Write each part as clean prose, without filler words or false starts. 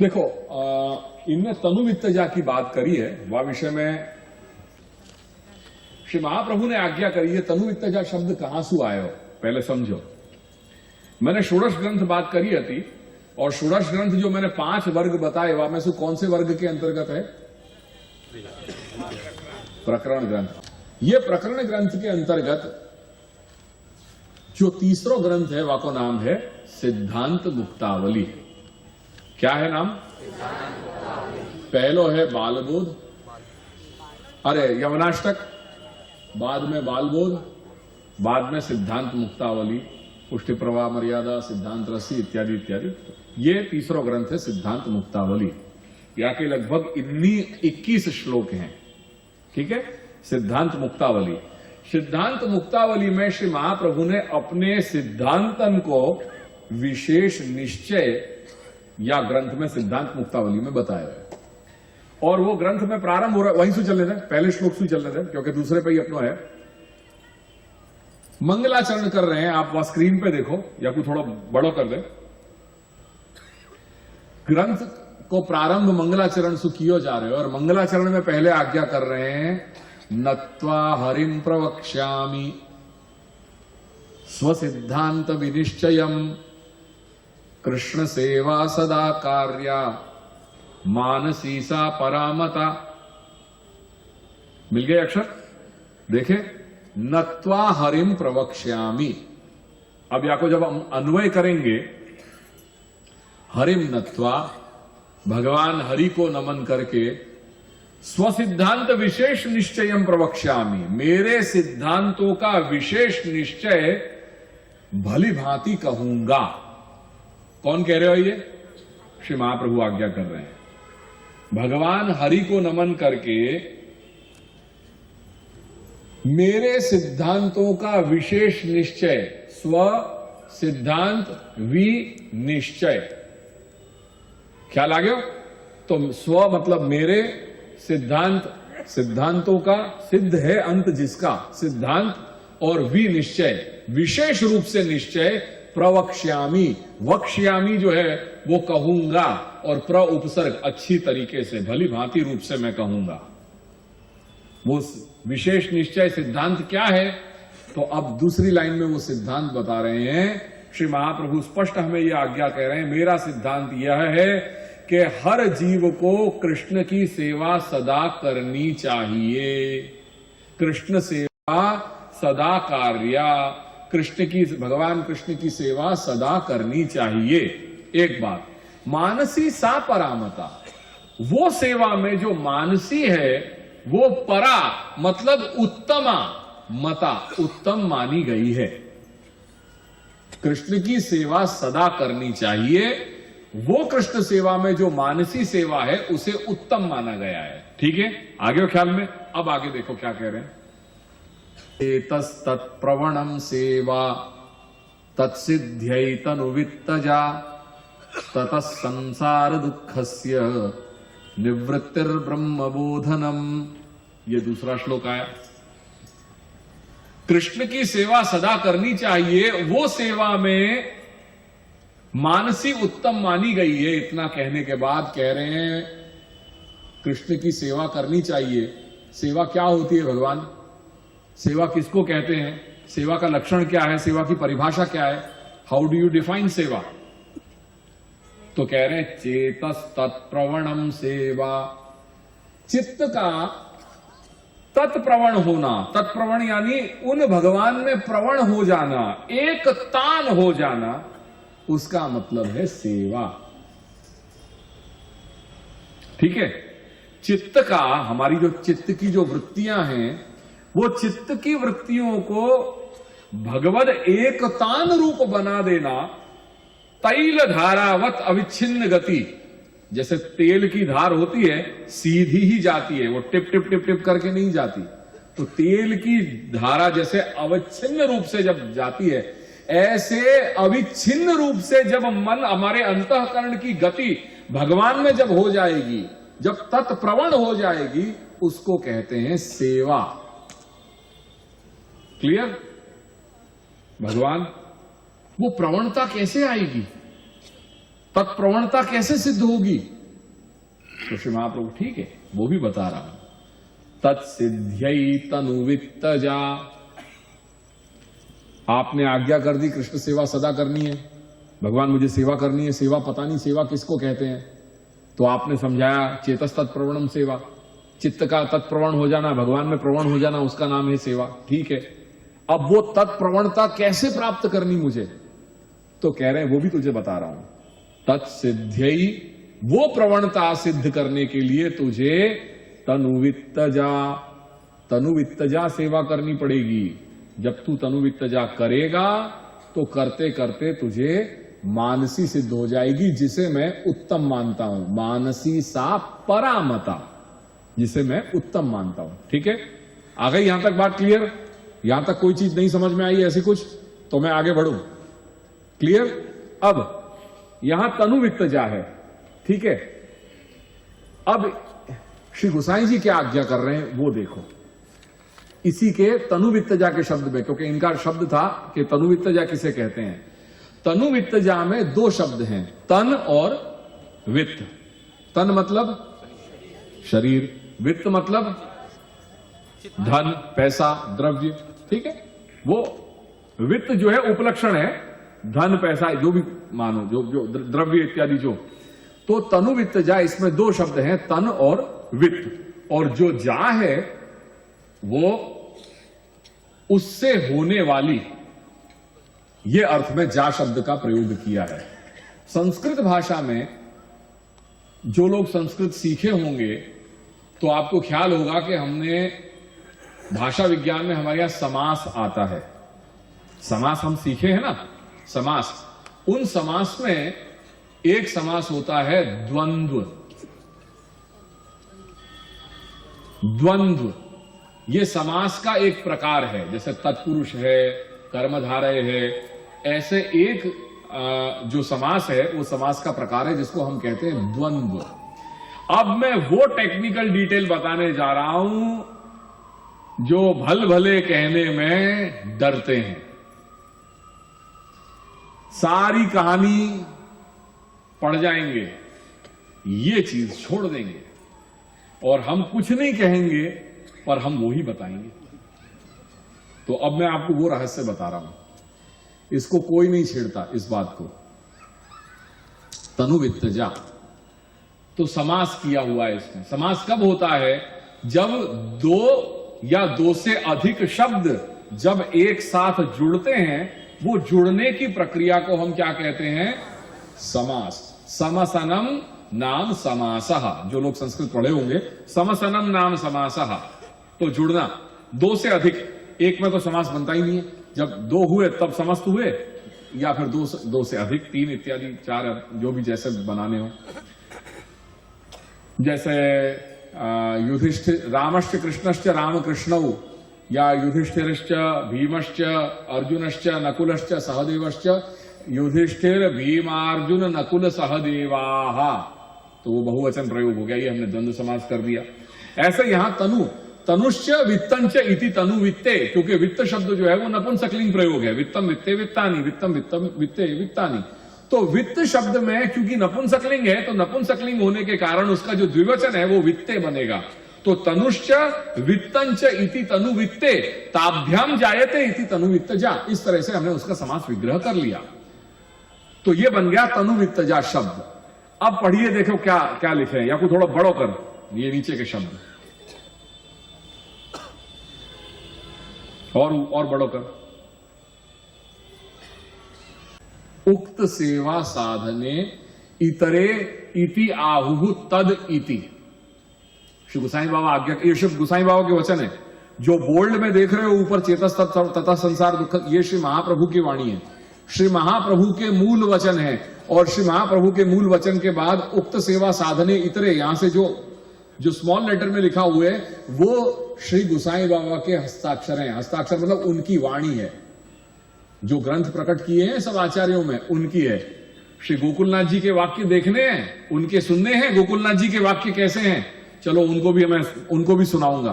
देखो, इनने तनुवित्तजा की बात करी है, वह विषय में श्री महाप्रभु ने आज्ञा करी है। तनुवित्तजा शब्द कहां से आयो पहले समझो। मैंने षोडश ग्रंथ बात करी थी, और षोडश ग्रंथ जो मैंने 5 वर्ग बताए वह में से कौन से वर्ग के अंतर्गत है? प्रकरण ग्रंथ। ये प्रकरण ग्रंथ के अंतर्गत जो तीसरा ग्रंथ है वह को नाम है सिद्धांत मुक्तावली। क्या है नाम? पहलो है बालबोध, यवनाष्टक, बाद में बालबोध, बाद में सिद्धांत मुक्तावली, पुष्टि प्रवाह मर्यादा, सिद्धांत रसी इत्यादि इत्यादि। ये तीसरा ग्रंथ है सिद्धांत मुक्तावली। या के लगभग 21 श्लोक हैं। ठीक है, सिद्धांत मुक्तावली। सिद्धांत मुक्तावली में श्री महाप्रभु ने अपने सिद्धांतन को विशेष निश्चय या ग्रंथ में सिद्धांत मुक्तावली में बताया है। और वो ग्रंथ में प्रारंभ हो रहा है, वहीं से चलने दें, पहले श्लोक से चलने दें, क्योंकि दूसरे पे ही अपना है। मंगलाचरण कर रहे हैं आप, वह स्क्रीन पे देखो या कुछ थोड़ा बड़ा कर दें। ग्रंथ को प्रारंभ मंगलाचरण से कियो जा रहे हो, और मंगलाचरण में पहले आज्ञा कर रहे हैं, नत्वा हरिम प्रवक्ष्यामि स्वसिद्धांत विनिश्चयम कृष्ण सेवा सदा कार्या मानसी सा परामता। मिल गए अक्षर? देखे, नत्वा हरिम प्रवक्ष्यामि। अब या को जब हम अन्वय करेंगे, हरिम नत्वा, भगवान हरि को नमन करके, स्वसिद्धांत विशेष निश्चयम प्रवक्ष्यामि, मेरे सिद्धांतों का विशेष निश्चय भली भांति कहूंगा। कौन कह रहे हो? ये श्री महाप्रभु आज्ञा कर रहे हैं। भगवान हरि को नमन करके मेरे सिद्धांतों का विशेष निश्चय, स्व सिद्धांत विनिश्चय। ख्याल आ गया? तो स्व मतलब मेरे, सिद्धांत सिद्धांतों का, सिद्ध है अंत जिसका, सिद्धांत, और विनिश्चय विशेष रूप से निश्चय, प्रवक्ष्यामि, वक्ष्यामि जो है वो कहूंगा, और प्र उपसर्ग अच्छी तरीके से भली भांति रूप से मैं कहूंगा। वो विशेष निश्चय सिद्धांत क्या है? तो अब दूसरी लाइन में वो सिद्धांत बता रहे हैं। श्री महाप्रभु स्पष्ट हमें यह आज्ञा कह रहे हैं, मेरा सिद्धांत यह है कि हर जीव को कृष्ण की सेवा सदा करनी चाहिए। कृष्ण सेवा सदा कार्या, भगवान कृष्ण की सेवा सदा करनी चाहिए। एक बात, मानसी सा परामता, वो सेवा में जो मानसी है वो परा मतलब उत्तमा, मता उत्तम मानी गई है। कृष्ण की सेवा सदा करनी चाहिए, वो कृष्ण सेवा में जो मानसी सेवा है उसे उत्तम माना गया है। ठीक है, आगे हो ख्याल में? अब आगे देखो क्या कह रहे हैं। एतस्तत्प्रवणं सेवा तत्सिद्ध्यै तनुवित्तजा ततः संसार दुःखस्य निवृत्तिर्ब्रह्मबोधनम। ये दूसरा श्लोक आया। कृष्ण की सेवा सदा करनी चाहिए, वो सेवा में मानसी उत्तम मानी गई है। इतना कहने के बाद कह रहे हैं कृष्ण की सेवा करनी चाहिए। सेवा क्या होती है भगवान? सेवा किसको कहते हैं? सेवा का लक्षण क्या है? सेवा की परिभाषा क्या है? हाउ डू यू डिफाइन सेवा? तो कह रहे हैं चेतस तत्प्रवणम सेवा, चित्त का तत्प्रवण होना। तत्प्रवण यानी उन भगवान में प्रवण हो जाना, एक तान हो जाना, उसका मतलब है सेवा। ठीक है, चित्त का, हमारी जो चित्त की जो वृत्तियां हैं, वो चित्त की वृत्तियों को भगवद एक तान रूप बना देना। तैल धारावत अविच्छिन्न गति, जैसे तेल की धार होती है सीधी ही जाती है, वो टिप टिप टिप टिप करके नहीं जाती। तो तेल की धारा जैसे अविच्छिन्न रूप से जब जाती है, ऐसे अविच्छिन्न रूप से जब मन, हमारे अंतःकरण की गति भगवान में जब हो जाएगी, जब तत्प्रवण हो जाएगी, उसको कहते हैं सेवा। क्लियर? भगवान वो प्रवणता कैसे आएगी? तत्प्रवणता कैसे सिद्ध होगी? तो श्री महाप्रभु ठीक है वो भी बता रहा हूं। तत्सिद्ध्यै तनुवित्तजा, आपने आज्ञा कर दी कृष्ण सेवा सदा करनी है, भगवान मुझे सेवा करनी है। सेवा पता नहीं सेवा किसको कहते हैं, तो आपने समझाया चेतस तत्प्रवणम सेवा, चित्त का तत्प्रवण हो जाना, भगवान में प्रवण हो जाना, उसका नाम है सेवा। ठीक है, अब वो तत्प्रवणता कैसे प्राप्त करनी मुझे? तो कह रहे हैं वो भी तुझे बता रहा हूं। तत्सिद्ध्यै, वो प्रवणता सिद्ध करने के लिए तुझे तनुवित्तजा, तनुवित्तजा सेवा करनी पड़ेगी। जब तू तनुवित्तजा करेगा तो करते करते तुझे मानसी सिद्ध हो जाएगी, जिसे मैं उत्तम मानता हूं। मानसी सा परामता, जिसे मैं उत्तम मानता हूं। ठीक है, आ गई यहां तक बात क्लियर? यहां तक कोई चीज नहीं समझ में आई ऐसी कुछ तो मैं आगे बढ़ूं। क्लियर? अब यहां तनुवित्तजा है, ठीक है। अब श्री गोसाई जी क्या आज्ञा कर रहे हैं वो देखो, इसी के तनुवित्तजा के शब्द में, क्योंकि इनका शब्द था कि तनुवित्तजा किसे कहते हैं। तनुवित्तजा में दो शब्द हैं, तन और वित्त। तन मतलब शरीर, वित्त मतलब धन, पैसा, द्रव्य। ठीक है, वो वित्त जो है उपलक्षण है, धन पैसा जो भी मानो, जो द्रव्य इत्यादि जो। तो तनुवित्तजा, इसमें दो शब्द हैं, तन और वित्त। और जो जा है वो उससे होने वाली, ये अर्थ में जा शब्द का प्रयोग किया है। संस्कृत भाषा में जो लोग संस्कृत सीखे होंगे तो आपको ख्याल होगा कि हमने भाषा विज्ञान में हमारे यहां समास आता है। समास हम सीखे हैं ना, समास। उन समास में एक समास होता है द्वंद्व। द्वंद्व ये समास का एक प्रकार है, जैसे तत्पुरुष है, कर्मधारय है, ऐसे एक जो समास है वो समास का प्रकार है जिसको हम कहते हैं द्वंद्व। अब मैं वो टेक्निकल डिटेल बताने जा रहा हूं जो भल भले कहने में डरते हैं। सारी कहानी पढ़ जाएंगे, ये चीज छोड़ देंगे और हम कुछ नहीं कहेंगे पर हम वो ही बताएंगे। तो अब मैं आपको वो रहस्य बता रहा हूं, इसको कोई नहीं छेड़ता इस बात को। तनुवित्तजा तो समास किया हुआ है इसमें। समास कब होता है? जब दो या दो से अधिक शब्द जब एक साथ जुड़ते हैं, वो जुड़ने की प्रक्रिया को हम क्या कहते हैं? समास। समसनम नाम समासः। जो लोग संस्कृत पढ़े होंगे, समसनम नाम समासः, तो जुड़ना। दो से अधिक, एक में तो समास बनता ही नहीं है। जब दो हुए तब समस्त हुए, या फिर दो से अधिक, तीन इत्यादि, चार, जो भी जैसे बनाने हो। जैसे युधिष्ठिर, रामश्च कृष्णश्च रामकृष्णौ, या युधिष्ठिरश्च भीमश्च अर्जुनश्च नकुलश्च सहदेवश्च युधिष्ठिर भीमार्जुन नकुल सहदेवाः, तो वो बहुवचन प्रयोग हो गया, ये हमने द्वंद्व समास कर दिया। ऐसे यहां तनु, तनुश्च वित्तंच इति तनु वित्ते, क्योंकि वित्त शब्द जो है वो नपुंसकलिंग प्रयोग है। वित्तम वित्ते वित्तानि, वित्तम वित्तम वित्ते वित्तानि। तो वित्त शब्द में क्योंकि नपुंसकलिंग है, तो नपुंसकलिंग होने के कारण उसका जो द्विवचन है वो वित्ते बनेगा। तो तनुश्च वित्तंच इति तनु वित्ते ताभ्याम जायते इति तनु वित्तजा। इस तरह से हमने उसका समास विग्रह कर लिया, तो ये बन गया तनु वित्तजा शब्द। अब पढ़िए, देखो क्या क्या लिखे हैं, या को थोड़ा बड़ो कर ये नीचे के शब्द, और बड़ो कर। उक्त सेवा साधने इतरे इति आहुः तद इति। श्री गोसाई बाबा आज्ञा, ये श्री गोसाई बाबा के वचन है। जो बोल्ड में देख रहे हो ऊपर, चेतस तथा संसार दुख, ये श्री महाप्रभु की वाणी है, श्री महाप्रभु के मूल वचन है। और श्री महाप्रभु के मूल वचन के बाद उक्त सेवा साधने इतरे, यहां से जो स्मॉल लेटर में लिखा हुआ है वो श्री गोसाई बाबा के हस्ताक्षर हैं। हस्ताक्षर मतलब उनकी वाणी है, जो ग्रंथ प्रकट किए हैं सब आचार्यों में उनकी है। श्री गोकुलनाथ जी के वाक्य देखने हैं, उनके सुनने हैं। गोकुलनाथ जी के वाक्य कैसे हैं, चलो उनको भी सुनाऊंगा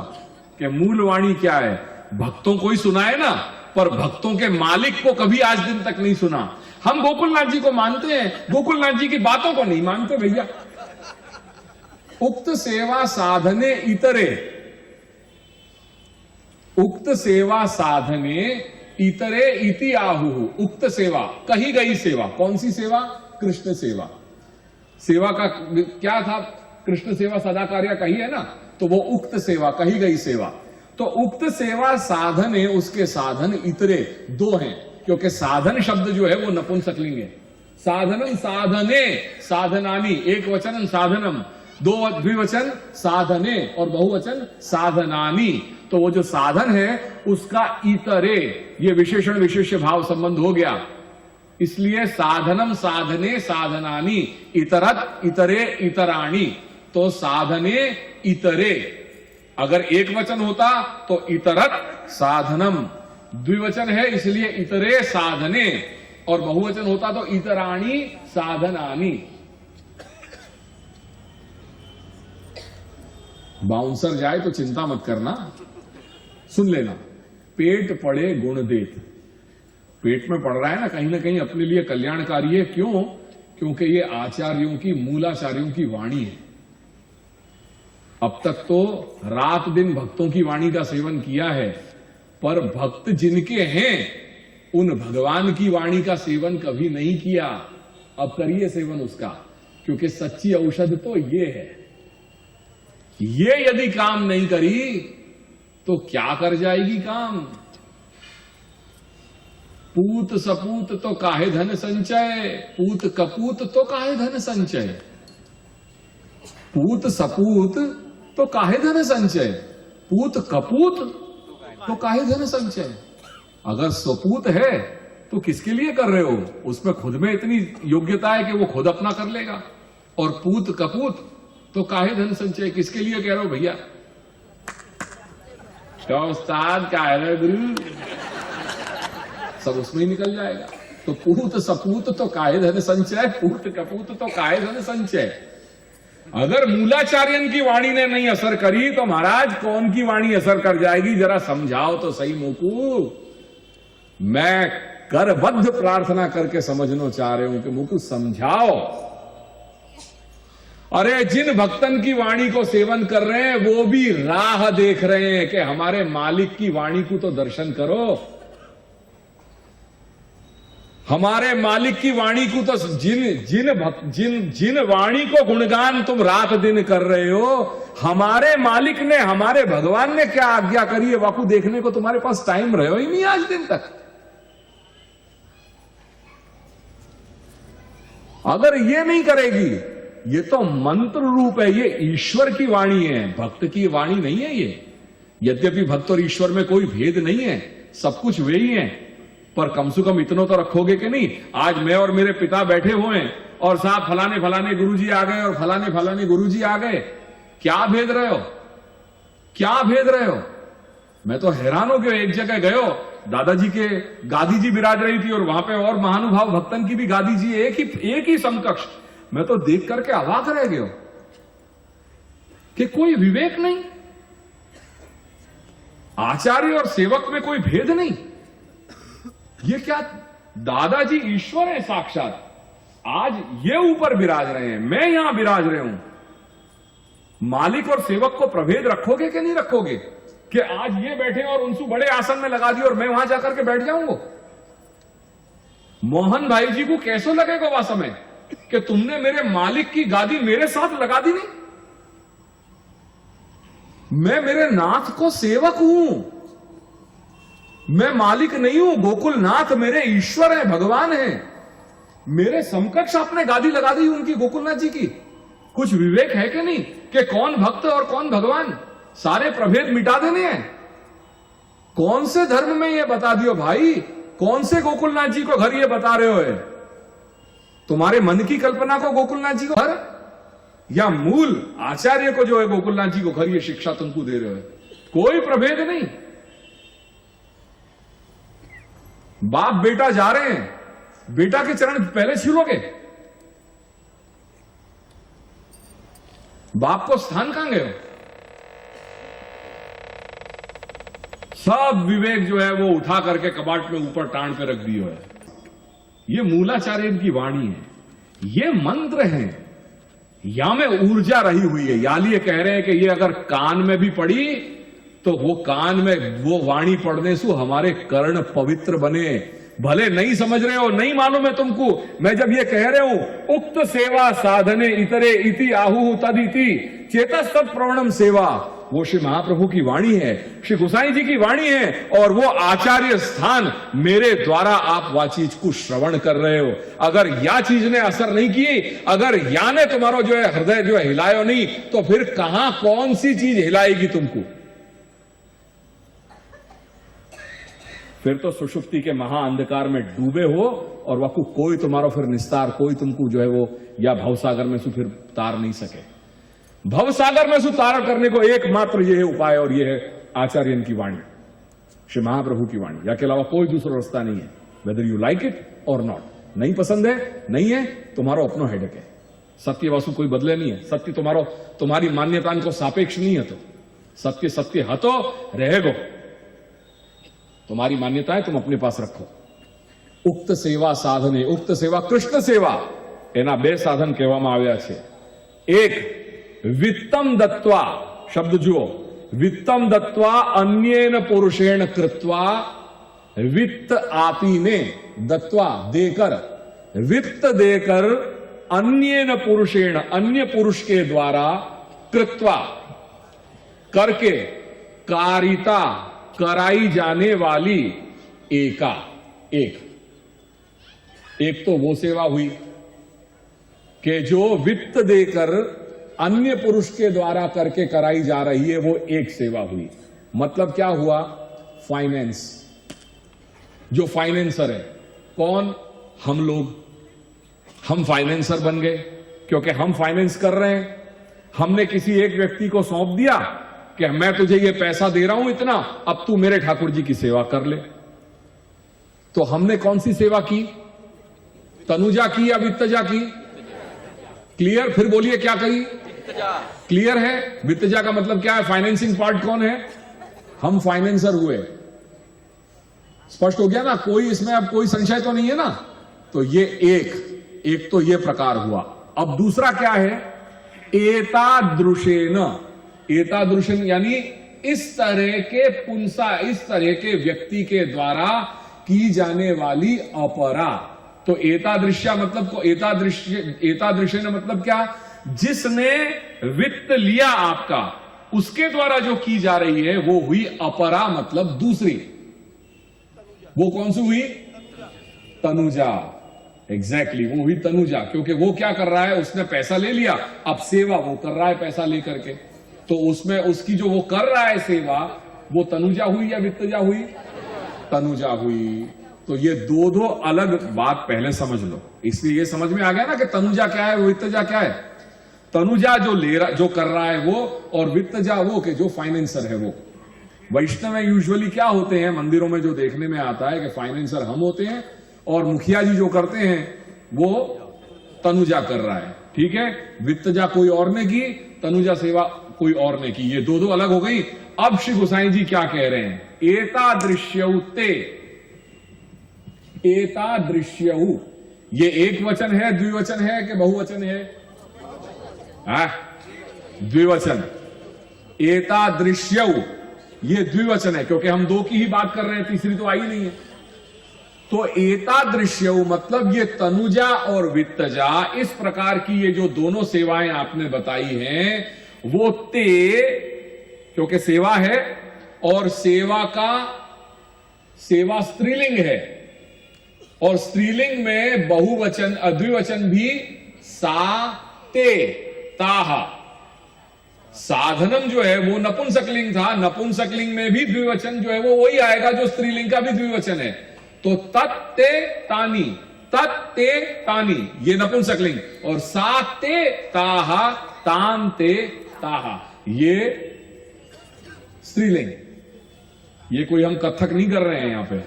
कि मूल वाणी क्या है। भक्तों को ही सुनाए ना, पर भक्तों के मालिक को कभी आज दिन तक नहीं सुना। हम गोकुलनाथ जी को मानते हैं, गोकुलनाथ जी की बातों को नहीं मानते भैया। उक्त सेवा साधने इतरे, उक्त सेवा साधने इतरे इति आहु। उक्त सेवा कही गई सेवा, कौन सी सेवा? कृष्ण सेवा। सेवा का क्या था? कृष्ण सेवा सदा कार्य कही है ना, तो वो उक्त सेवा, कही गई सेवा। तो उक्त सेवा साधने, उसके साधन इतरे दो हैं, क्योंकि साधन शब्द जो है वो नपुंसकलिंग है। साधनम साधने साधनानी, एक वचन साधनम, दो द्विवचन साधने और बहुवचन साधनानी। तो वो जो साधन है उसका इतरे, ये विशेषण विशेष्य भाव संबंध हो गया। इसलिए साधनम साधने साधनानी, इतरत इतरे इतराणी। तो साधने इतरे, अगर एक वचन होता तो इतरत साधनम, द्विवचन है इसलिए इतरे साधने, और बहुवचन होता तो इतराणी साधनानी। बाउंसर जाए तो चिंता मत करना, सुन लेना। पेट पड़े गुण देत, पेट में पड़ रहा है ना कहीं अपने लिए कल्याणकारी है। क्यों? क्योंकि ये आचार्यों की, मूलाचार्यों की वाणी है। अब तक तो रात दिन भक्तों की वाणी का सेवन किया है, पर भक्त जिनके हैं उन भगवान की वाणी का सेवन कभी नहीं किया। अब करिए सेवन उसका, क्योंकि सच्ची औषध तो ये है। ये यदि काम नहीं करी तो क्या कर जाएगी काम? पूत सपूत तो काहे धन संचय, पूत कपूत तो काहे धन संचय। पूत सपूत तो काहे धन संचय, पूत कपूत तो काहे धन संचय। अगर सपूत है तो किसके लिए कर रहे हो? उसमें खुद में इतनी योग्यता है कि वो खुद अपना कर लेगा। और पूत कपूत तो काहे धन संचय, किसके लिए कह रहे हो भैया? क्या उस्ताद, क्या है गुरु, सब उसमें ही निकल जाएगा। तो पूत सपूत तो काहे धन संचय, पूत कपूत तो काहे धन संचय। अगर मूलाचार्यन की वाणी ने नहीं असर करी तो महाराज कौन की वाणी असर कर जाएगी? जरा समझाओ तो सही मुकु। मैं करबद्ध प्रार्थना करके समझना चाह रहे हूं कि मुकु समझाओ। अरे जिन भक्तन की वाणी को सेवन कर रहे हैं वो भी राह देख रहे हैं कि हमारे मालिक की वाणी को तो दर्शन करो। हमारे मालिक की वाणी को तो जिन वाणी को गुणगान तुम रात दिन कर रहे हो, हमारे मालिक ने, हमारे भगवान ने क्या आज्ञा करी है वाकू देखने को तुम्हारे पास टाइम रहो ही नहीं आज दिन तक। अगर ये नहीं करेगी, ये तो मंत्र रूप है, ये ईश्वर की वाणी है, भक्त की वाणी नहीं है ये। यद्यपि भक्त और ईश्वर में कोई भेद नहीं है, सब कुछ वे ही हैं, पर कम से कम इतना तो रखोगे कि नहीं? आज मैं और मेरे पिता बैठे हुए हैं और साहब फलाने फलाने गुरुजी आ गए और फलाने फलाने गुरुजी आ गए, क्या भेद रहे हो? क्या भेद रहे हो? मैं तो हैरान हो गया। एक जगह गए हो, दादाजी के गादी जी विराज रही थी और वहां पे और महानुभाव भक्तन की भी गादी जी, एक ही समकक्ष। मैं तो देख करके अवाक रह गया कि कोई विवेक नहीं, आचार्य और सेवक में कोई भेद नहीं। ये क्या? दादाजी ईश्वर है साक्षात, आज ये ऊपर विराज रहे हैं, मैं यहां विराज रहे हूं। मालिक और सेवक को प्रभेद रखोगे कि नहीं रखोगे? कि आज ये बैठे और उनसे बड़े आसन में लगा दिए और मैं वहां जाकर के बैठ जाऊंगा? मोहन भाई जी को कैसो लगेगा वह समय कि तुमने मेरे मालिक की गादी मेरे साथ लगा दी? नहीं, मैं मेरे नाथ को सेवक हूं, मैं मालिक नहीं हूं। गोकुलनाथ मेरे ईश्वर है, भगवान है, मेरे समकक्ष आपने गादी लगा दी उनकी, गोकुलनाथ जी की। कुछ विवेक है कि नहीं कि कौन भक्त और कौन भगवान? सारे प्रभेद मिटा देने हैं। कौन से धर्म में ये बता दियो भाई? कौन से गोकुलनाथ जी को घर ये बता रहे हो? तुम्हारे मन की कल्पना को गोकुलनाथ जी को घर, या मूल आचार्य को जो है गोकुलनाथ जी को घर, ये शिक्षा तुमको दे रहे हो? कोई प्रभेद नहीं। बाप बेटा जा रहे हैं, बेटा के चरण पहले छूलोगे? बाप को स्थान कहां गए हो? सब विवेक जो है वो उठा करके कबाट में ऊपर टांड पे रख दिया है। ये मूलाचार्य की वाणी है, ये मंत्र है, या में ऊर्जा रही हुई है। याली ये कह रहे हैं कि ये अगर कान में भी पड़ी तो वो कान में वो वाणी पढ़ने से हमारे कर्ण पवित्र बने। भले नहीं समझ रहे हो, नहीं मालूम है तुमको, मैं जब ये कह रहे हूं उक्त सेवा साधने इतरे इति आहु तद इति चेतस तत्प्रवणम सेवा, वो श्री महाप्रभु की वाणी है, श्री गोसाई जी की वाणी है, और वो आचार्य स्थान मेरे द्वारा आप वह चीज को श्रवण कर रहे हो। अगर या चीज ने असर नहीं की, अगर या ने तुम्हारा जो है हृदय जो है हिलायो नहीं, तो फिर कहां कौन सी चीज हिलाएगी तुमको? फिर तो सुषुप्ति के महाअंधकार में डूबे हो और वह कोई तुम्हारा फिर निस्तार, कोई तुमको जो है वो या भवसागर में से फिर तार नहीं सके। भवसागर में से तार करने को एकमात्र ये है उपाय, और ये है आचार्य की वाणी, श्री महाप्रभु की वाणी, या के अलावा कोई दूसरा रास्ता नहीं है। वेदर यू लाइक इट और नॉट, नहीं पसंद है नहीं है, तुम्हारा अपना हेडक है। सत्य वासु कोई बदले नहीं है, सत्य तुम्हारी मान्यता को सापेक्ष नहीं है, तो सत्य सत्य हतो रहेगो, तुम्हारी मान्यता है तुम अपने पास रखो। उक्त सेवा साधने, उक्त सेवा कृष्ण सेवा एना बे साधन कहेवामां આવ્યા છે। एक वित्तम दत्वा, शब्द जुओ, वित्तम दत्वा अन्येन पुरुषेण कृत्वा, वित्त आपीने दत्वा देकर, वित्त देकर अन्येन पुरुषेण अन्य पुरुष के द्वारा कृत्वा करके कारिता कराई जाने वाली एका, एक तो वो सेवा हुई कि जो वित्त देकर अन्य पुरुष के द्वारा करके कराई जा रही है, वो एक सेवा हुई। मतलब क्या हुआ? फाइनेंस, जो फाइनेंसर है कौन? हम लोग, हम फाइनेंसर बन गए क्योंकि हम फाइनेंस कर रहे हैं। हमने किसी एक व्यक्ति को सौंप दिया कि मैं तुझे ये पैसा दे रहा हूं इतना, अब तू मेरे ठाकुर जी की सेवा कर ले। तो हमने कौन सी सेवा की? तनुजा की या वित्तजा की? क्लियर? फिर बोलिए क्या कही? क्लियर है? वित्तजा का मतलब क्या है? फाइनेंसिंग पार्ट कौन है? हम फाइनेंसर हुए। स्पष्ट हो गया ना? कोई इसमें अब कोई संशय तो नहीं है ना? तो ये एक तो ये प्रकार हुआ। अब दूसरा क्या है? एतादृशेन, एतादृशेन यानी इस तरह के पुंसा, इस तरह के व्यक्ति के द्वारा की जाने वाली अपरा। तो एतादृश्य मतलब को एतादृशेन मतलब क्या? जिसने वित्त लिया आपका, उसके द्वारा जो की जा रही है वो हुई अपरा, मतलब दूसरी। वो कौन सी हुई? तनुजा। एग्जैक्टली, वो हुई तनुजा, क्योंकि वो क्या कर रहा है? उसने पैसा ले लिया, अब सेवा वो कर रहा है पैसा लेकर के। तो उसमें उसकी जो वो कर रहा है सेवा, वो तनुजा हुई या वित्तजा हुई? तनुजा हुई। तो ये दो अलग बात पहले समझ लो, इसलिए ये समझ में आ गया ना कि तनुजा क्या है, वित्तजा क्या है। तनुजा जो ले रहा, जो कर रहा है वो, और वित्तजा वो कि जो फाइनेंसर है वो। वैष्णव में यूजुअली क्या होते हैं, मंदिरों में जो देखने में आता है कि फाइनेंसर हम होते हैं और मुखिया जी जो करते हैं वो तनुजा कर रहा है। ठीक है, वित्तजा कोई और ने की, तनुजा सेवा कोई और ने की। ये दो अलग हो गई। अब श्री गोसाई जी क्या कह रहे हैं? एतादृश्यौते, एतादृश्यौ, ये एक वचन है, द्विवचन है कि बहुवचन है? द्विवचन। एतादृश्यौ ये द्विवचन है, क्योंकि हम दो की ही बात कर रहे हैं, तीसरी तो आई नहीं है। तो एतादृश्यौ मतलब ये तनुजा और वित्तजा, इस प्रकार की ये जो दोनों सेवाएं आपने बताई हैं, वो ते, क्योंकि सेवा है और सेवा का, सेवा स्त्रीलिंग है, और स्त्रीलिंग में बहुवचन द्विवचन भी सा ते ताहा। साधनम जो है वो नपुंसकलिंग था, नपुंसकलिंग में भी द्विवचन जो है वो वही आएगा जो स्त्रीलिंग का भी द्विवचन है। तो तत्ते तानी, तत्ते तानी ये नपुंसकलिंग, और साते ताहा, ताम ते ताहा ये स्त्रीलिंग। ये कोई हम कथक नहीं कर रहे हैं यहां पे,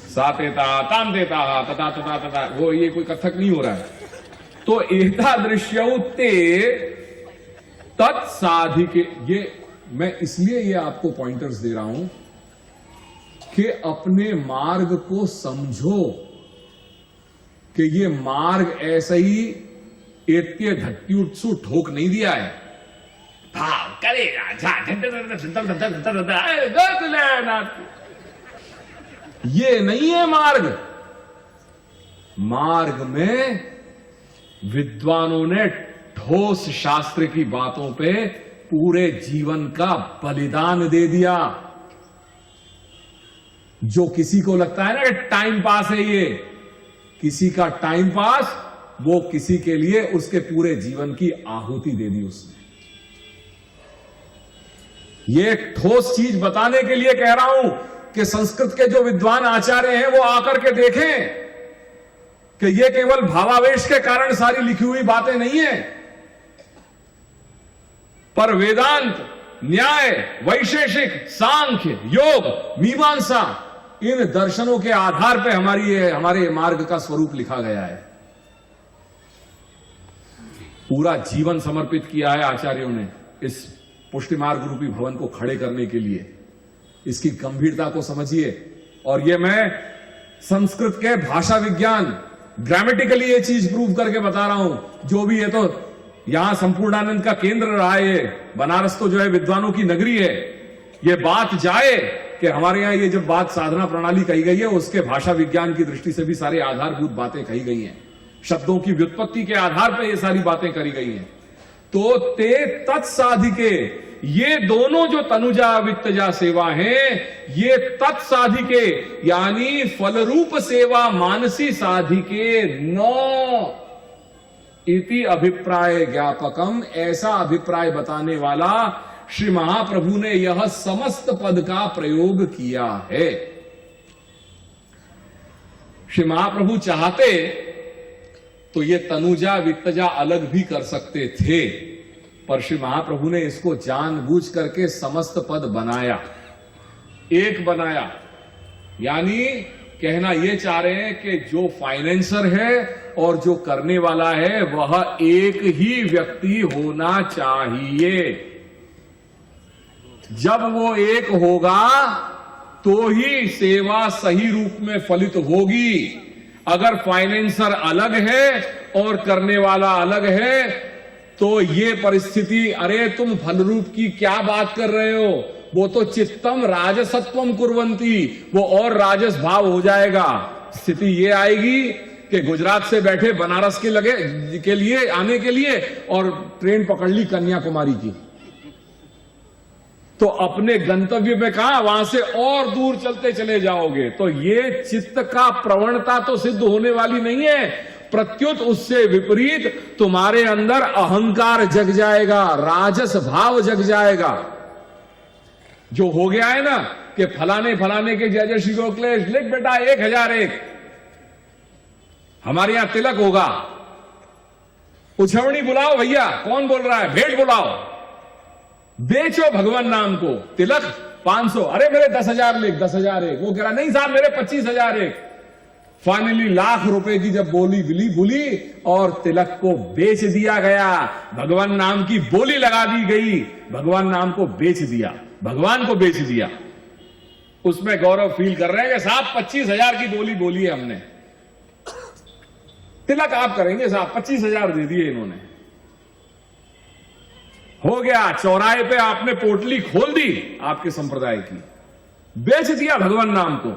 साते ताहा, ताम ते ताहा, तथा तथा तथा, वो ये कोई कथक नहीं हो रहा है। तो एतादृश्यौ ते तत्साधिके, ये मैं इसलिए ये आपको पॉइंटर्स दे रहा हूं कि अपने मार्ग को समझो कि ये मार्ग ऐसे ही एत्य धट्युत्सु ठोक नहीं दिया है। भाव करेगा ये नहीं है मार्ग। मार्ग में विद्वानों ने ठोस शास्त्र की बातों पे पूरे जीवन का बलिदान दे दिया। जो किसी को लगता है ना कि टाइम पास है, ये किसी का टाइम पास, वो किसी के लिए उसके पूरे जीवन की आहुति दे दी उसने। ये ठोस चीज बताने के लिए कह रहा हूं कि संस्कृत के जो विद्वान आचार्य हैं वो आकर के देखें कि ये केवल भावावेश के कारण सारी लिखी हुई बातें नहीं है, पर वेदांत, न्याय, वैशेषिक, सांख्य, योग, मीमांसा, इन दर्शनों के आधार पर हमारे मार्ग का स्वरूप लिखा गया है। पूरा जीवन समर्पित किया है आचार्यों ने इस पुष्टि मार्ग रूपी भवन को खड़े करने के लिए। इसकी गंभीरता को समझिए। और ये मैं संस्कृत के भाषा विज्ञान, ग्रामेटिकली ये चीज प्रूव करके बता रहा हूं। जो भी है, तो यहां संपूर्णानंद का केंद्र रहा है ये, बनारस तो जो है विद्वानों की नगरी है। ये बात जाए कि हमारे यहां ये जब बात साधना प्रणाली कही गई है, उसके भाषा विज्ञान की दृष्टि से भी सारी आधारभूत बातें कही गई हैं। शब्दों की व्युत्पत्ति के आधार पर ये सारी बातें करी गई हैं। तो ते तत्साधिके, ये दोनों जो तनुजा वित्तजा सेवा हैं, ये तत्साधिके यानी फलरूप सेवा मानसी साधिके न इति अभिप्राय ज्ञापकम, ऐसा अभिप्राय बताने वाला श्री महाप्रभु ने यह समस्त पद का प्रयोग किया है। श्री महाप्रभु चाहते तो ये तनुजा वित्तजा अलग भी कर सकते थे, पर श्री महाप्रभु ने इसको जानबूझ करके समस्त पद बनाया, एक बनाया। यानी कहना ये चाह रहे हैं कि जो फाइनेंसर है और जो करने वाला है वह एक ही व्यक्ति होना चाहिए। जब वो एक होगा तो ही सेवा सही रूप में फलित होगी। अगर फाइनेंसर अलग है और करने वाला अलग है तो ये परिस्थिति, अरे तुम फल रूप की क्या बात कर रहे हो, वो तो चित्तम राजसत्वम कुर्वंती, वो और राजस भाव हो जाएगा। स्थिति ये आएगी कि गुजरात से बैठे बनारस के लिए आने के लिए और ट्रेन पकड़ ली कन्याकुमारी की, तो अपने गंतव्य में कहा, वहां से और दूर चलते चले जाओगे। तो ये चित्त का प्रवणता तो सिद्ध होने वाली नहीं है, प्रत्युत उससे विपरीत तुम्हारे अंदर अहंकार जग जाएगा, राजस भाव जग जाएगा। जो हो गया है ना कि फलाने के जय जय श्री गोखलेश लिख बेटा 1001, हमारे यहां तिलक होगा, उछवनी बुलाओ भैया, कौन बोल रहा है, भेंट बुलाओ, बेचो भगवान नाम को, तिलक 500, अरे मेरे 10,000 लिख, 10,001, वो कह रहा नहीं साहब मेरे 25,001। फाइनली लाख रुपए की जब बोली बुली और तिलक को बेच दिया गया, भगवान नाम की बोली लगा दी गई, भगवान नाम को बेच दिया, भगवान को बेच दिया। उसमें गौरव फील कर रहे हैं कि साहब 25,000 की बोली बोली है हमने, तिलक आप करेंगे साहब, 25,000 दे दिए इन्होंने। हो गया, चौराहे पे आपने पोटली खोल दी आपके संप्रदाय की, बेच दिया भगवान नाम को।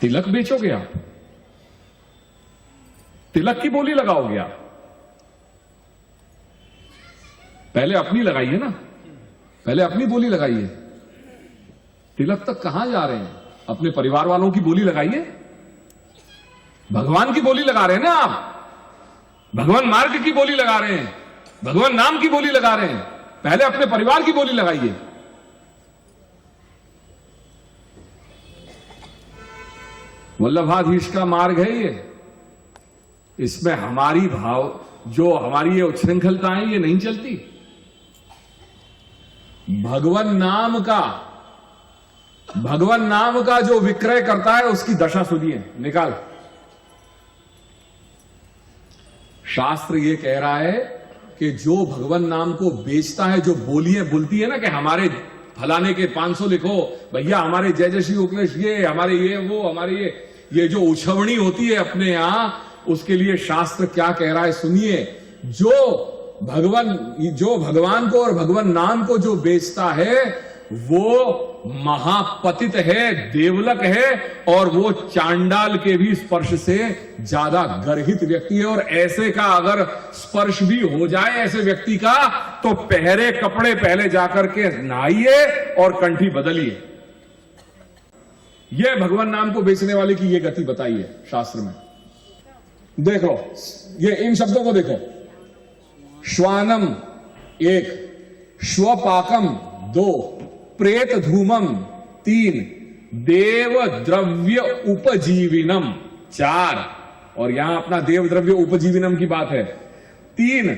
तिलक बेचोगे आप, तिलक की बोली लगाओगे आप, पहले अपनी लगाइए ना, पहले अपनी बोली लगाइए। तिलक तक कहां जा रहे हैं, अपने परिवार वालों की बोली लगाइए। भगवान की बोली लगा रहे हैं ना आप, भगवान मार्ग की बोली लगा रहे हैं, भगवान नाम की बोली लगा रहे हैं, पहले अपने परिवार की बोली लगाइए। वल्लभाधीश का मार्ग है ये, इसमें हमारी भाव, जो हमारी ये उच्छृंखलताएं, ये नहीं चलती। भगवान नाम का जो विक्रय करता है उसकी दशा सुनिए, निकाल। शास्त्र ये कह रहा है कि जो भगवान नाम को बेचता है, जो बोलियां बोलती है ना कि फलाने के 500 लिखो, भैया हमारे जय जय श्री उपदेश, ये हमारे ये वो हमारे ये जो उछवनी होती है अपने यहां, उसके लिए शास्त्र क्या कह रहा है सुनिए। जो भगवान को और भगवान नाम को जो बेचता है वो महापतित है, देवलक है, और वो चांडाल के भी स्पर्श से ज्यादा गर्हित व्यक्ति है। और ऐसे का अगर स्पर्श भी हो जाए ऐसे व्यक्ति का, तो पहरे कपड़े पहले जाकर के नहाइए और कंठी बदलिए। यह भगवान नाम को बेचने वाले की यह गति बताई है शास्त्र में। देखो ये इन शब्दों को देखो, श्वानम 1, श्वपाकम 2, प्रेत धूमम 3, देव द्रव्य उपजीविनम 4, और यहां अपना देव द्रव्य उपजीविनम की बात है 3,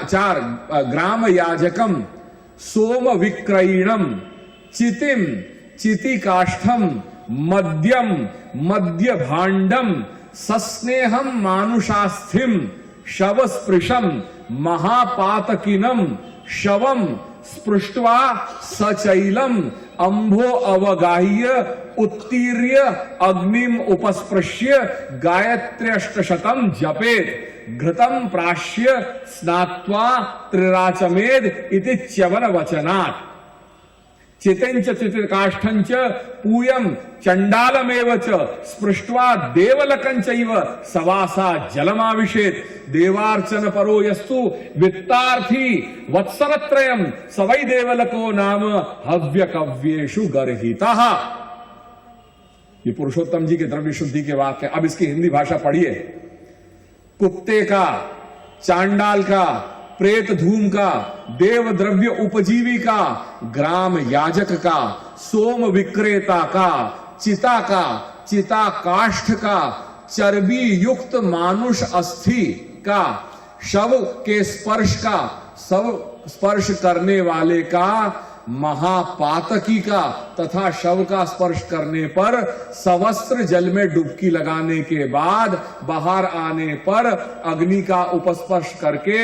4 ग्राम याजकम सोम विक्रयणम चितिम चितिकाष्ठम मद्यम मद्य भांडम सस्नेहम मानुषास्थिम शवस्पृशम महापातकिनम शवम स्पृष्ट्वा सचैलम अंभो अवगाह्य उत्तीर्य अग्निम उपस्पृश्य गायत्र्यष्टशतम जपेत घृतम प्राश्य स्नात्वा त्रिराचमेद इति च्यवन वचनात् चितिंच चितिकाष्ठंच पूयम चंडालमेव च स्पृष्ट्वा देवलकंचैव सवासा जलमाविशेत देवार्चन परो यस्तु वित्तार्थी वत्सरत्रयम सवै देवलको नाम हव्य कव्येषु गर्हितः। ये पुरुषोत्तम जी के द्रव्य शुद्धि के वाक्य। अब इसकी हिंदी भाषा पढ़िए। कुत्ते का, चांडाल का, प्रेत धूम का, देव द्रव्य उपजीवी का, ग्राम याजक का, सोम विक्रेता का, चिता का, चिता काष्ठ का, चर्बी युक्त मानुष अस्थि का, शव के स्पर्श का, सब स्पर्श करने वाले का, महापातकी का, तथा शव का स्पर्श करने पर सवस्त्र जल में डुबकी लगाने के बाद बाहर आने पर अग्नि का उपस्पर्श करके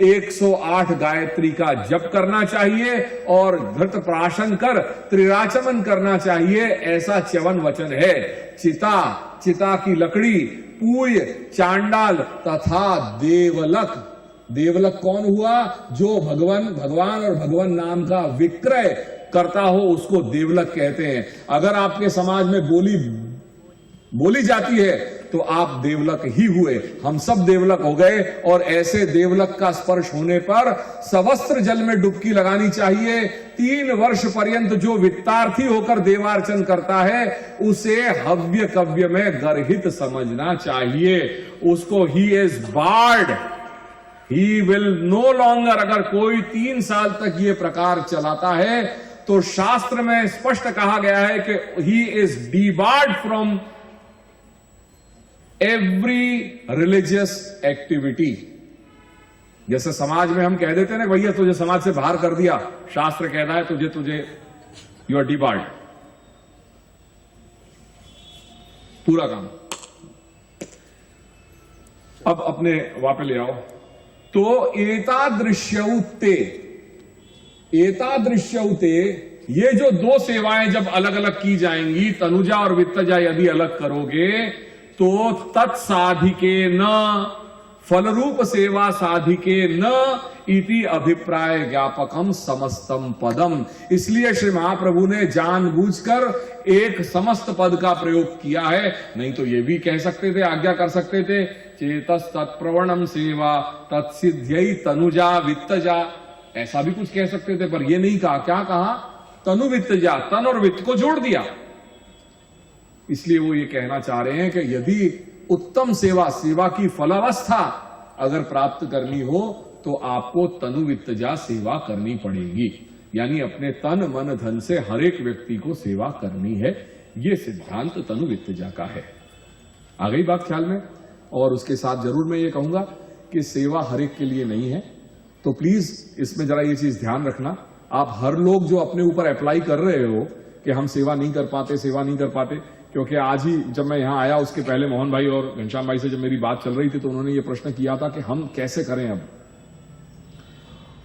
108 गायत्री का जप करना चाहिए और घृत प्राशन कर त्रिराचमन करना चाहिए, ऐसा च्यवन वचन है। चिता, चिता की लकड़ी, पूय, चांडाल तथा देवलक। देवलक कौन हुआ? जो भगवान और भगवान नाम का विक्रय करता हो उसको देवलक कहते हैं। अगर आपके समाज में बोली जाती है तो आप देवलक ही हुए, हम सब देवलक हो गए। और ऐसे देवलक का स्पर्श होने पर सवस्त्र जल में डुबकी लगानी चाहिए। 3 वर्ष पर्यंत जो वित्तार्थी होकर देवार्चन करता है उसे हव्य कव्य में गर्हित समझना चाहिए। उसको he is barred, he will no longer. अगर कोई 3 साल तक ये प्रकार चलाता है तो शास्त्र में स्पष्ट कहा गया है कि he is debarred from every religious activity. जैसे समाज में हम कह देते हैं ना, भैया तुझे समाज से बाहर कर दिया, शास्त्र कहता है तुझे यू आर डिबार्ड, पूरा काम। अब अपने वापस ले आओ। तो एतादृश्यौते, ये जो 2 सेवाएं जब अलग अलग की जाएंगी, तनुजा और वित्तजा यदि अलग करोगे तो तत्साधिके न फलरूप सेवा साधिके न इति अभिप्राय ज्ञापकम समस्तम पदम। इसलिए श्री महाप्रभु ने जानबूझकर एक समस्त पद का प्रयोग किया है। नहीं तो ये भी कह सकते थे, आज्ञा कर सकते थे, चेतस तत्प्रवणम सेवा तत्सिद्ध्यै तनुजा वित्तजा, ऐसा भी कुछ कह सकते थे, पर ये नहीं कहा। क्या कहा? तनु वित्तजा, तन और वित्त को जोड़ दिया। इसलिए वो ये कहना चाह रहे हैं कि यदि उत्तम सेवा की फलावस्था अगर प्राप्त करनी हो तो आपको तनु वित्तजा सेवा करनी पड़ेगी, यानी अपने तन मन धन से हर एक व्यक्ति को सेवा करनी है। ये सिद्धांत तनु वित्तजा का है। आ गई बात ख्याल में? और उसके साथ जरूर मैं ये कहूंगा कि सेवा हर एक के लिए नहीं है, तो प्लीज इसमें जरा ये चीज ध्यान रखना। आप हर लोग जो अपने ऊपर अप्लाई कर रहे हो कि हम सेवा नहीं कर पाते, क्योंकि आज ही जब मैं यहां आया उसके पहले मोहन भाई और घनश्याम भाई से जब मेरी बात चल रही थी तो उन्होंने ये प्रश्न किया था कि हम कैसे करें। अब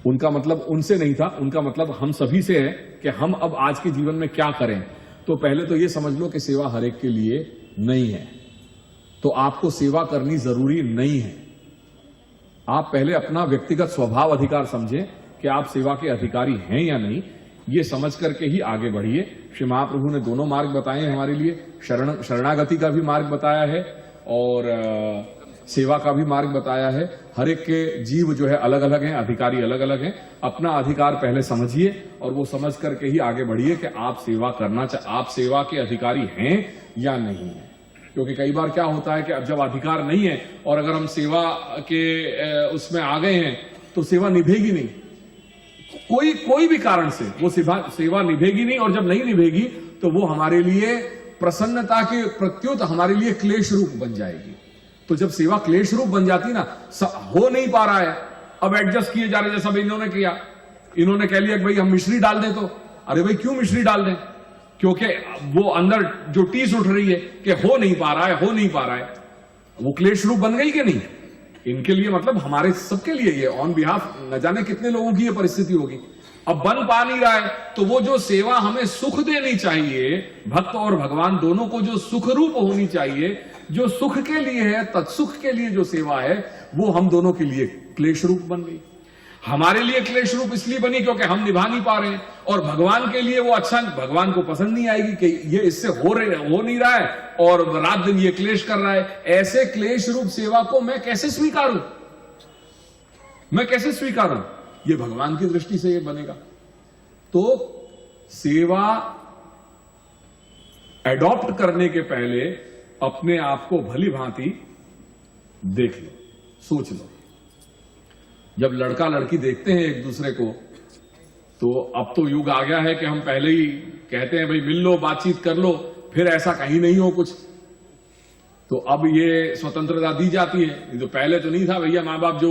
उनका मतलब उनसे नहीं था, उनका मतलब हम सभी से है कि हम अब आज के जीवन में क्या करें। तो पहले तो ये समझ लो कि सेवा हर एक के लिए नहीं है, तो आपको सेवा करनी जरूरी नहीं है। आप पहले अपना व्यक्तिगत स्वभाव अधिकार समझें कि आप सेवा के अधिकारी हैं या नहीं, ये समझ करके ही आगे बढ़िए। श्री महाप्रभु ने दोनों मार्ग बताए हैं हमारे लिए, शरणागति का भी मार्ग बताया है और सेवा का भी मार्ग बताया है। हर एक के जीव जो है अलग अलग हैं, अधिकारी अलग अलग हैं। अपना अधिकार पहले समझिए और वो समझ करके ही आगे बढ़िए कि आप सेवा आप सेवा के अधिकारी हैं या नहीं है। क्योंकि कई बार क्या होता है कि अब जब अधिकार नहीं है और अगर हम सेवा के उसमें आ गए हैं तो सेवा निभेगी नहीं, कोई भी कारण से वो सेवा निभेगी नहीं। और जब नहीं निभेगी तो वो हमारे लिए प्रसन्नता के प्रत्युत हमारे लिए क्लेश रूप बन जाएगी। तो जब सेवा क्लेश रूप बन जाती ना, हो नहीं पा रहा है, अब एडजस्ट किए जा रहे, जैसा इन्होंने किया, इन्होंने कह लिया कि भाई हम मिश्री डाल दें, तो अरे भाई क्यों मिश्री डाल दें? क्योंकि वो अंदर जो टीस उठ रही है कि हो नहीं पा रहा है, वो क्लेश रूप बन गई कि नहीं? इनके लिए मतलब हमारे सबके लिए ये ऑन बिहाफ न जाने कितने लोगों की ये परिस्थिति होगी। अब बन पा नहीं रहा है तो वो जो सेवा हमें सुख देनी चाहिए, भक्त और भगवान दोनों को जो सुख रूप होनी चाहिए, जो सुख के लिए है, तत्सुख के लिए जो सेवा है, वो हम दोनों के लिए क्लेश रूप बन गई। हमारे लिए क्लेश रूप इसलिए बनी क्योंकि हम निभा नहीं पा रहे हैं, और भगवान के लिए वो अच्छा, भगवान को पसंद नहीं आएगी कि ये इससे हो नहीं रहा है और रात दिन ये क्लेश कर रहा है। ऐसे क्लेश रूप सेवा को मैं कैसे स्वीकारूं? ये भगवान की दृष्टि से ये बनेगा। तो सेवा एडॉप्ट करने के पहले अपने आप को भली भांति देख लो, सोच लो। जब लड़का लड़की देखते हैं एक दूसरे को, तो अब तो युग आ गया है कि हम पहले ही कहते हैं भाई मिल लो, बातचीत कर लो, फिर ऐसा कहीं नहीं हो कुछ। तो अब ये स्वतंत्रता दी जाती है। जो पहले तो नहीं था भैया, माँ बाप जो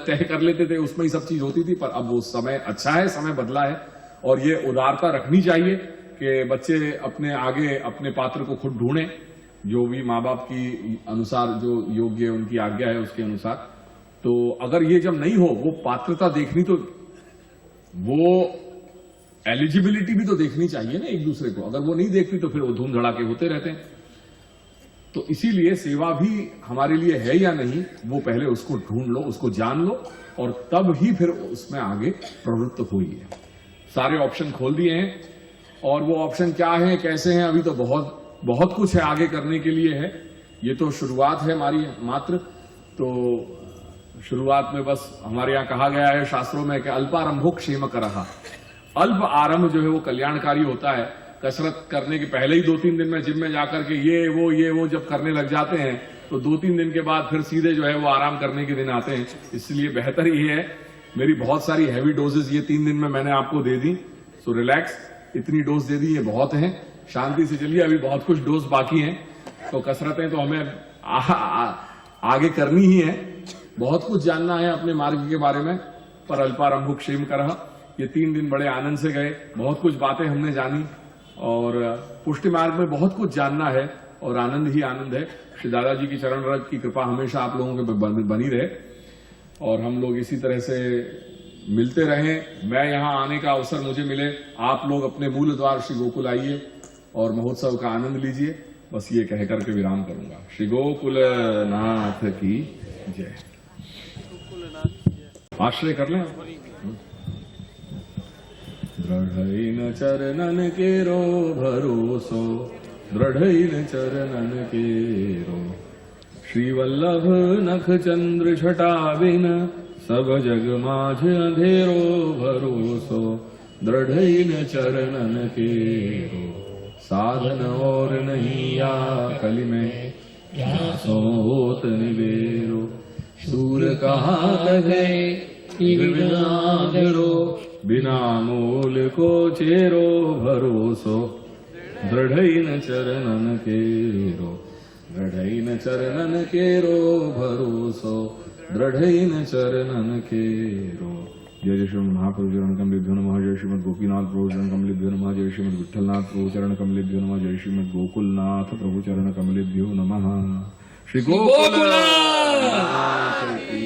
तय कर लेते थे उसमें ही सब चीज होती थी, पर अब वो समय अच्छा है, समय बदला है। और ये उदारता रखनी चाहिए कि बच्चे अपने आगे अपने पात्र को खुद ढूंढें, जो भी माँ बाप की अनुसार जो योग्य उनकी आज्ञा है उसके अनुसार। तो अगर ये जब नहीं हो, वो पात्रता देखनी, तो वो एलिजिबिलिटी भी तो देखनी चाहिए ना एक दूसरे को। अगर वो नहीं देखती तो फिर वो धूम धड़ाके होते रहते हैं। तो इसीलिए सेवा भी हमारे लिए है या नहीं, वो पहले उसको ढूंढ लो, उसको जान लो, और तब ही फिर उसमें आगे प्रवृत्त होइए। सारे ऑप्शन खोल दिए हैं, और वो ऑप्शन क्या है, कैसे हैं, अभी तो बहुत कुछ है आगे करने के लिए है। ये तो शुरुआत है हमारी मात्र। तो शुरुआत में बस हमारे यहाँ कहा गया है शास्त्रों में कि अल्पारंभो क्षेम करहा। अल्प आरंभ जो है वो कल्याणकारी होता है। कसरत करने के पहले ही 2-3 दिन में जिम में जाकर के ये वो जब करने लग जाते हैं तो 2-3 दिन के बाद फिर सीधे जो है वो आराम करने के दिन आते हैं। इसलिए बेहतर ये है, मेरी बहुत सारी हैवी डोजेस ये 3 दिन में मैंने आपको दे दी। सो रिलैक्स, इतनी डोज दे दी, ये बहुत है। शांति से चलिए, अभी बहुत कुछ डोज बाकी हैं। तो कसरतें तो हमें आगे करनी ही है। बहुत कुछ जानना है अपने मार्ग के बारे में, पर अल्पारंभो क्षेम करहा। ये 3 दिन बड़े आनंद से गए, बहुत कुछ बातें हमने जानी, और पुष्टि मार्ग में बहुत कुछ जानना है और आनंद ही आनंद है। श्री दादाजी की चरण रज की कृपा हमेशा आप लोगों के बनी रहे, और हम लोग इसी तरह से मिलते रहें। मैं यहाँ आने का अवसर मुझे मिले, आप लोग अपने मूल द्वार श्री गोकुल आइए और महोत्सव का आनंद लीजिए। बस ये कह करके विराम करूंगा। श्री गोकुल नाथ की जय। आश्रय कर लें। दृढ़ चरणन केरो भरोसो, दृढ़ चरणन केरो। श्री वल्लभ नख चंद्र छटा बिन, सब जग माझ अंधेरो भरोसो। दृढ़ चरणन केरो, साधन और नहीं या कलि में, सोत निबेरो। सूर कहा कहे बिना मूल को चेरो भरोसो। दृढ़ चरणन केरो, दृढ़ चरणन केरो भरोसो। दृढ़ चरणन केरो। जय जय श्रीमद महाप्रभु चरण कमलेभ्यो नमः। जय श्रीमद गोपीनाथ प्रभु चरण कमलेभ्यो नमः। जय श्रीमद विठ्ठलनाथ प्रभु चरण कमलेभ्यो नमः। जय श्रीमद गोकुलनाथ प्रभु चरण कमलेभ्यो नमः। श्री गोकुलनाथ की